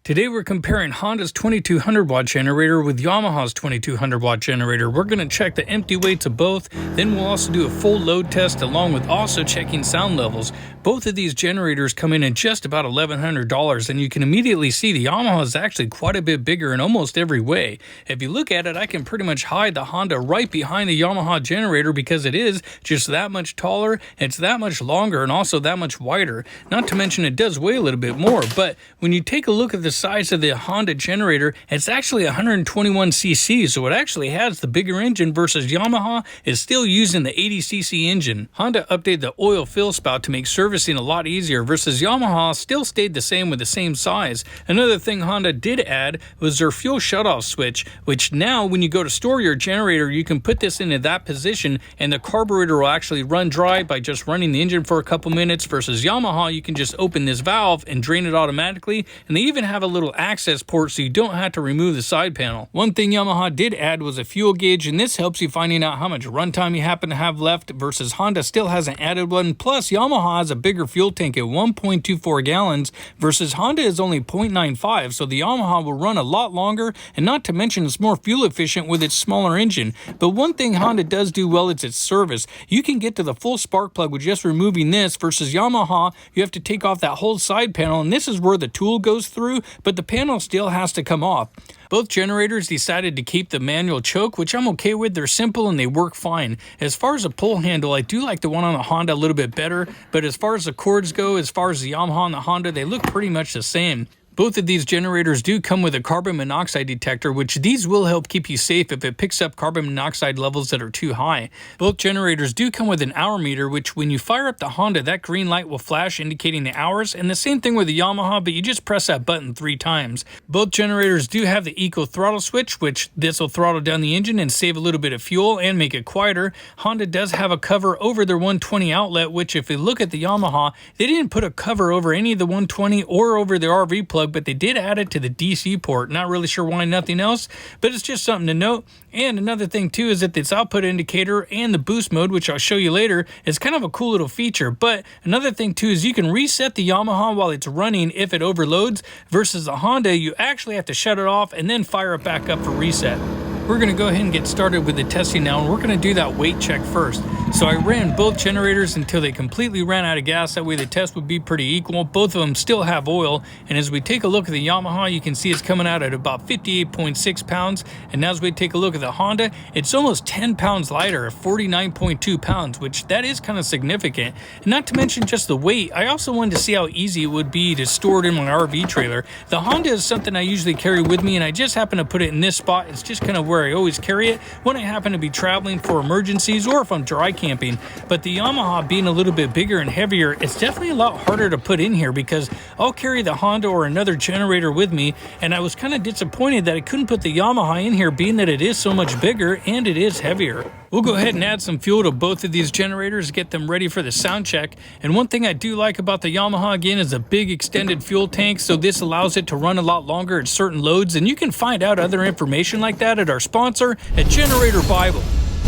Today we're comparing Honda's 2200 watt generator with Yamaha's 2200 watt generator. We're going to check the empty weights of both, then we'll also do a full load test along with also checking sound levels. Both of these generators come in at just about $1,100, and you can immediately see the Yamaha is actually quite a bit bigger in almost every way. If you look at it, I can pretty much hide the Honda right behind the Yamaha generator because it is just that much taller, it's that much longer, and also that much wider. Not to mention it does weigh a little bit more, but when you take a look at the size of the Honda generator, it's actually 121cc, so it actually has the bigger engine versus Yamaha is still using the 80cc engine. Honda updated the oil fill spout to make servicing a lot easier versus Yamaha still stayed the same with the same size. Another thing Honda did add was their fuel shutoff switch, which now when you go to store your generator, you can put this into that position and the carburetor will actually run dry by just running the engine for a couple minutes versus Yamaha, you can just open this valve and drain it automatically, and they even have a little access port so you don't have to remove the side panel. One thing Yamaha did add was a fuel gauge, and this helps you finding out how much runtime you happen to have left versus Honda still hasn't added one. Plus Yamaha has a bigger fuel tank at 1.24 gallons versus Honda is only 0.95, so the Yamaha will run a lot longer, and not to mention it's more fuel efficient with its smaller engine. But one thing Honda does do well is its service. You can get to the full spark plug with just removing this versus Yamaha, you have to take off that whole side panel, and this is where the tool goes through, but the panel still has to come off. Both generators decided to keep the manual choke, which I'm okay with. They're simple and they work fine. As far as a pull handle, I do like the one on the Honda a little bit better, but as far as the cords go, as far as the Yamaha and the Honda, they look pretty much the same. Both of these generators do come with a carbon monoxide detector, which these will help keep you safe if it picks up carbon monoxide levels that are too high. Both generators do come with an hour meter, which when you fire up the Honda, that green light will flash indicating the hours, and the same thing with the Yamaha, but you just press that button 3 times. Both generators do have the eco throttle switch, which this will throttle down the engine and save a little bit of fuel and make it quieter. Honda does have a cover over their 120 outlet, which if we look at the Yamaha, they didn't put a cover over any of the 120 or over the RV plug, but they did add it to the DC port. Not really sure why nothing else, but it's just something to note. And another thing too is that this output indicator and the boost mode, which I'll show you later, is kind of a cool little feature. But another thing too is you can reset the Yamaha while it's running if it overloads, versus the Honda you actually have to shut it off and then fire it back up for reset. We're going to go ahead and get started with the testing now, and we're going to do that weight check first. So I ran both generators until they completely ran out of gas. That way the test would be pretty equal. Both of them still have oil, and as we take a look at the Yamaha, you can see it's coming out at about 58.6 pounds, and now as we take a look at the Honda, it's almost 10 pounds lighter at 49.2 pounds, which that is kind of significant. And not to mention just the weight, I also wanted to see how easy it would be to store it in my RV trailer. The Honda is something I usually carry with me, and I just happen to put it in this spot. It's just kind of where I always carry it when I happen to be traveling for emergencies or if I'm dry camping. But the Yamaha being a little bit bigger and heavier, it's definitely a lot harder to put in here because I'll carry the Honda or another generator with me, and I was kind of disappointed that I couldn't put the Yamaha in here being that it is so much bigger and it is heavier. We'll go ahead and add some fuel to both of these generators, get them ready for the sound check. And one thing I do like about the Yamaha again is a big extended fuel tank, so this allows it to run a lot longer at certain loads, and you can find out other information like that at our sponsor at Generator Bible.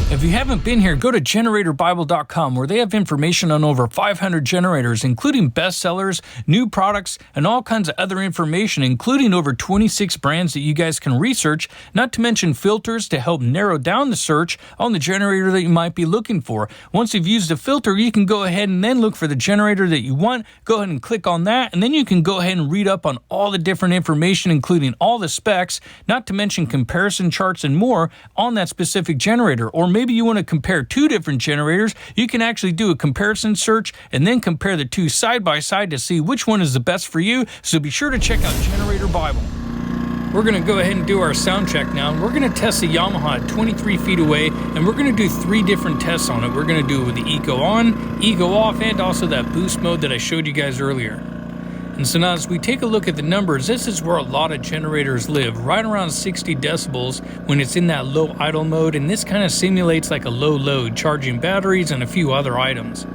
If you haven't been here, go to generatorbible.com where they have information on over 500 generators, including bestsellers, new products, and all kinds of other information, including over 26 brands that you guys can research, not to mention filters to help narrow down the search on the generator that you might be looking for. Once you've used a filter, you can go ahead and then look for the generator that you want, go ahead and click on that, and then you can go ahead and read up on all the different information, including all the specs, not to mention comparison charts and more on that specific generator. Or maybe you want to compare 2 different generators, you can actually do a comparison search and then compare the 2 side by side to see which one is the best for you, so be sure to check out Generator Bible. We're going to go ahead and do our sound check now. We're going to test the Yamaha at 23 feet away, and we're going to do 3 different tests on it. We're going to do it with the Eco on, Eco off, and also that boost mode that I showed you guys earlier. And so now as we take a look at the numbers, this is where a lot of generators live, right around 60 decibels when it's in that low idle mode, and this kind of simulates like a low load, charging batteries and a few other items.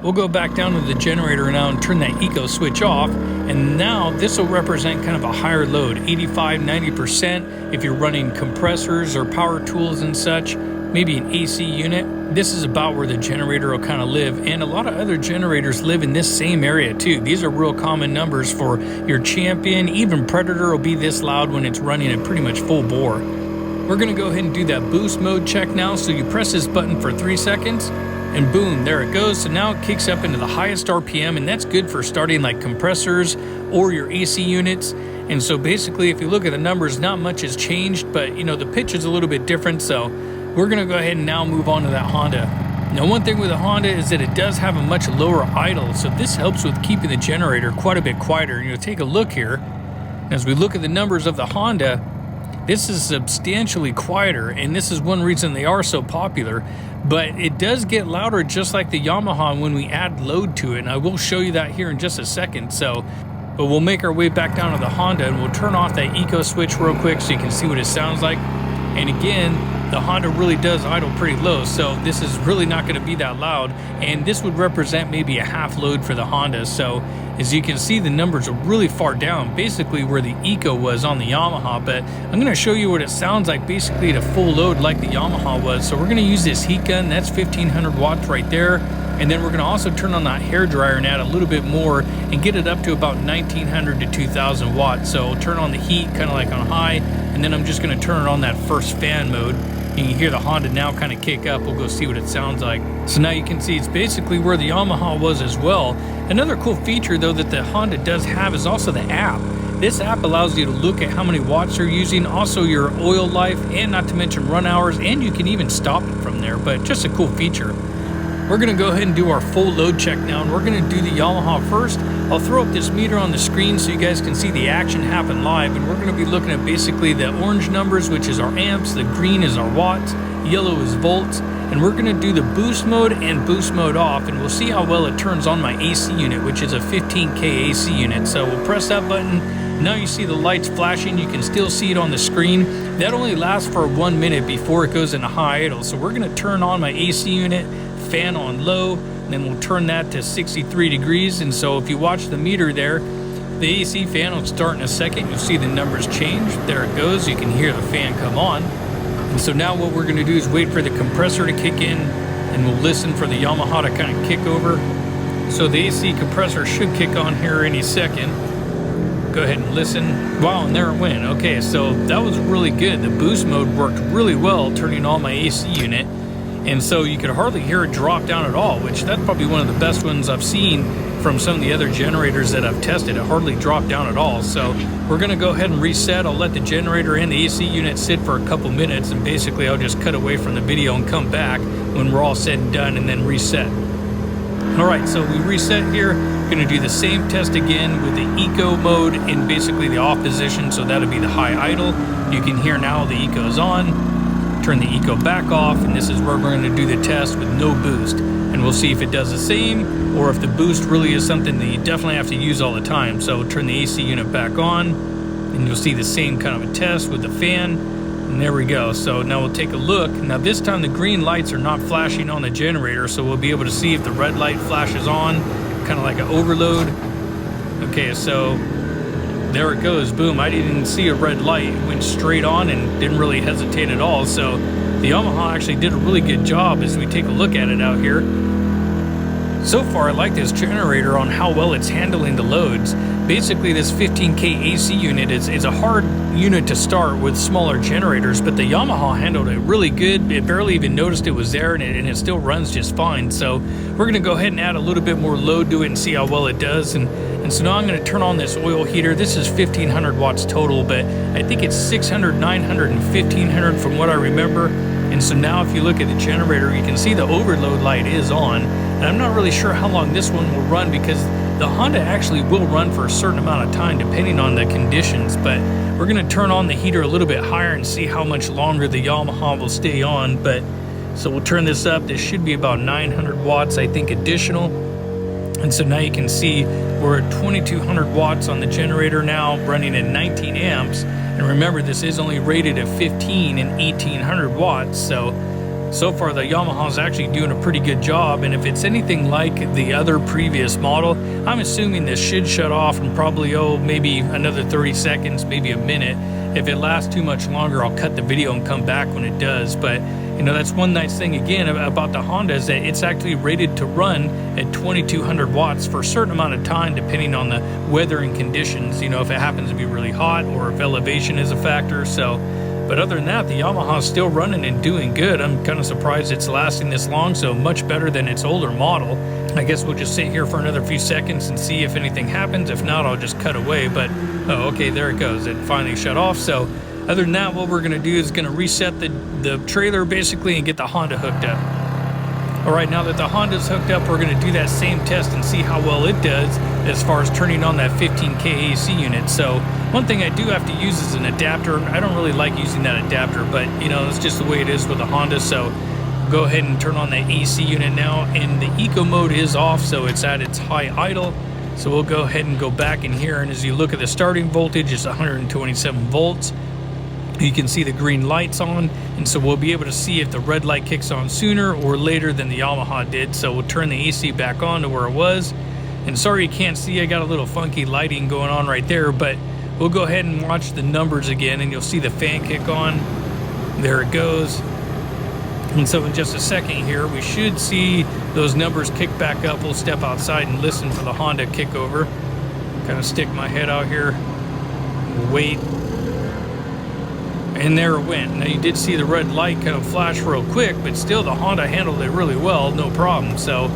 We'll go back down to the generator now and turn that Eco switch off, and now this will represent kind of a higher load, 85-90% if you're running compressors or power tools and such. maybe an AC unit, this is about where the generator will kind of live. And a lot of other generators live in this same area too. These are real common numbers for your Champion. Even Predator will be this loud when it's running at pretty much full bore. We're gonna go ahead and do that boost mode check now. So you press this button for 3 seconds and boom, there it goes. So now it kicks up into the highest RPM, and that's good for starting like compressors or your AC units. And so basically, if you look at the numbers, not much has changed, but you know, the pitch is a little bit different. So we're gonna go ahead and now move on to that Honda. Now, one thing with the Honda is that it does have a much lower idle. So this helps with keeping the generator quite a bit quieter. And you'll take a look here. As we look at the numbers of the Honda, this is substantially quieter, and this is one reason they are so popular. But it does get louder just like the Yamaha when we add load to it, and I will show you that here in just a second. But we'll make our way back down to the Honda, and we'll turn off that eco switch real quick so you can see what it sounds like. And again, the Honda really does idle pretty low, so this is really not going to be that loud, and this would represent maybe a half load for the Honda. So as you can see, the numbers are really far down, basically where the eco was on the Yamaha. But I'm going to show you what it sounds like basically at a full load like the Yamaha was. So we're going to use this heat gun. That's 1500 watts right there. And then we're going to also turn on that hair dryer and add a little bit more and get it up to about 1900 to 2000 watts. So I'll turn on the heat kind of like on high, and then I'm just going to turn it on that first fan mode. You can hear the Honda now kind of kick up. We'll go see what it sounds like. So now you can see it's basically where the Yamaha was as well. Another cool feature though that the Honda does have is also the app. This app allows you to look at how many watts you're using, also your oil life, and not to mention run hours, and you can even stop it from there, but just a cool feature. We're gonna go ahead and do our full load check now, and we're gonna do the Yamaha first. I'll throw up this meter on the screen so you guys can see the action happen live, and we're gonna be looking at basically the orange numbers, which is our amps, the green is our watts, yellow is volts, and we're gonna do the boost mode and boost mode off, and we'll see how well it turns on my AC unit, which is a 15K AC unit. So we'll press that button. Now you see the lights flashing. You can still see it on the screen. That only lasts for 1 minute before it goes into high idle. So we're gonna turn on my AC unit, fan on low, and then we'll turn that to 63 degrees. And so if you watch the meter there, the AC fan will start in a second. You'll see the numbers change. There it goes. You can hear the fan come on. And so now what we're gonna do is wait for the compressor to kick in, and we'll listen for the Yamaha to kind of kick over. So the AC compressor should kick on here any second. Go ahead and listen. Wow, and there it went. Okay, so that was really good. The boost mode worked really well, turning on my AC unit. And so you could hardly hear it drop down at all, which that's probably one of the best ones I've seen from some of the other generators that I've tested. It hardly dropped down at all. So we're gonna go ahead and reset. I'll let the generator and the AC unit sit for a couple minutes, and basically I'll just cut away from the video and come back when we're all said and done, and then reset. All right, so we reset here. Gonna do the same test again with the eco mode in basically the off position, so that'll be the high idle. You can hear now the eco's on. Turn the eco back off, and this is where we're going to do the test with no boost, and we'll see if it does the same, or if the boost really is something that you definitely have to use all the time. So turn the AC unit back on, and you'll see the same kind of a test with the fan, and there we go. So now we'll take a look. Now this time the green lights are not flashing on the generator, so we'll be able to see if the red light flashes on, kind of like an overload. Okay, so there it goes. Boom, I didn't even see a red light. It went straight on and didn't really hesitate at all. So the Yamaha actually did a really good job as we take a look at it out here. So far, I like this generator on how well it's handling the loads. Basically, this 15K AC unit is a hard unit to start with smaller generators, but the Yamaha handled it really good. It barely even noticed it was there, and it still runs just fine. So we're gonna go ahead and add a little bit more load to it and see how well it does. And so now I'm gonna turn on this oil heater. This is 1500 watts total, but I think it's 600, 900, and 1500 from what I remember. And so now if you look at the generator, you can see the overload light is on. And I'm not really sure how long this one will run, because the Honda actually will run for a certain amount of time depending on the conditions. But we're gonna turn on the heater a little bit higher and see how much longer the Yamaha will stay on. But so we'll turn this up. This should be about 900 watts, I think, additional. And so now you can see we're at 2200 watts on the generator now, running at 19 amps. And remember, this is only rated at 15 and 1800 watts. So so far the Yamaha's actually doing a pretty good job, and if it's anything like the other previous model, I'm assuming this should shut off in probably, maybe another 30 seconds, maybe a minute. If it lasts too much longer, I'll cut the video and come back when it does. But you know, that's one nice thing again about the Honda, is that it's actually rated to run at 2200 watts for a certain amount of time, depending on the weather and conditions, you know, if it happens to be really hot or if elevation is a factor. So, but other than that, the Yamaha's still running and doing good. I'm kind of surprised it's lasting this long, so much better than its older model. I guess we'll just sit here for another few seconds and see if anything happens. If not, I'll just cut away. But, oh, okay, there it goes. It finally shut off. So other than that, what we're going to do is going to reset the trailer basically and get the Honda hooked up. All right, now that the Honda's hooked up, we're going to do that same test and see how well it does as far as turning on that 15K AC unit. So one thing I do have to use is an adapter. I don't really like using that adapter, but you know, it's just the way it is with the Honda. So go ahead and turn on the AC unit now, and the eco mode is off, so it's at its high idle. So we'll go ahead and go back in here, and as you look at the starting voltage, it's 127 volts. You can see the green lights on, and so we'll be able to see if the red light kicks on sooner or later than the Yamaha did. So we'll turn the AC back on to where it was. And sorry you can't see, I got a little funky lighting going on right there, but we'll go ahead and watch the numbers again, and you'll see the fan kick on. There it goes. And so in just a second here, we should see those numbers kick back up. We'll step outside and listen for the Honda kick over. Kind of stick my head out here, wait. And there it went. Now you did see the red light kind of flash real quick, but still the Honda handled it really well, no problem. So,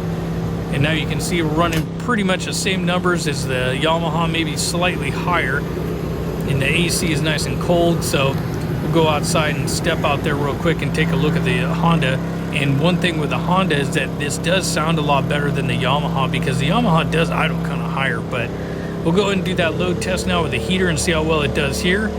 and now you can see we're running pretty much the same numbers as the Yamaha, maybe slightly higher. And the AC is nice and cold, so we'll go outside and step out there real quick and take a look at the Honda. And one thing with the Honda is that this does sound a lot better than the Yamaha, because the Yamaha does idle kind of higher. But we'll go ahead and do that load test now with the heater and see how well it does here.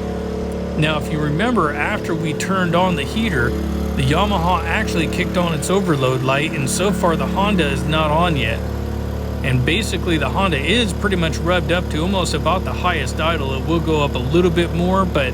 Now, if you remember, after we turned on the heater, the Yamaha actually kicked on its overload light, and so far the Honda is not on yet. And basically the Honda is pretty much revved up to almost about the highest idle. It will go up a little bit more, but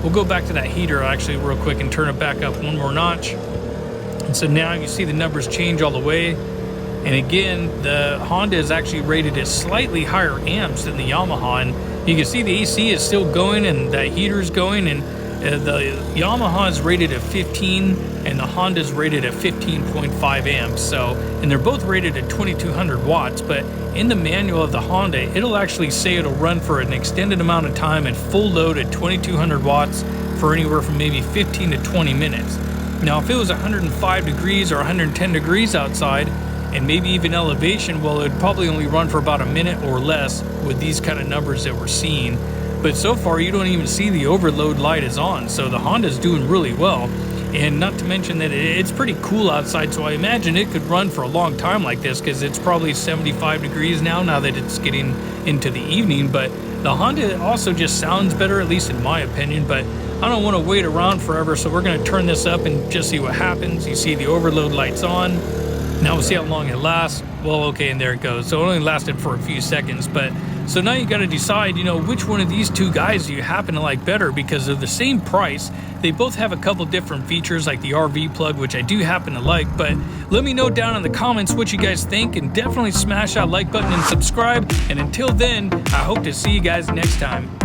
we'll go back to that heater actually real quick and turn it back up one more notch. And so now you see the numbers change all the way. And again, the Honda is actually rated at slightly higher amps than the Yamaha, and you can see the AC is still going and that heater is going, and the Yamaha is rated at 15 and the Honda is rated at 15.5 amps. So, and they're both rated at 2200 watts, but in the manual of the Honda, it'll actually say it'll run for an extended amount of time at full load at 2200 watts for anywhere from maybe 15 to 20 minutes. Now, if it was 105 degrees or 110 degrees outside, and maybe even elevation, well, it'd probably only run for about a minute or less with these kind of numbers that we're seeing. But so far, you don't even see the overload light is on, so the Honda's doing really well. And not to mention that it's pretty cool outside, so I imagine it could run for a long time like this, because it's probably 75 degrees now that it's getting into the evening. But the Honda also just sounds better, at least in my opinion, but I don't want to wait around forever, so we're going to turn this up and just see what happens. You see the overload lights on. Now we'll see how long it lasts. Well, okay, and there it goes. So it only lasted for a few seconds, but so now you got to decide, you know, which one of these two guys do you happen to like better, because of the same price. They both have a couple different features, like the RV plug, which I do happen to like. But let me know down in the comments what you guys think, and definitely smash that like button and subscribe. And until then, I hope to see you guys next time.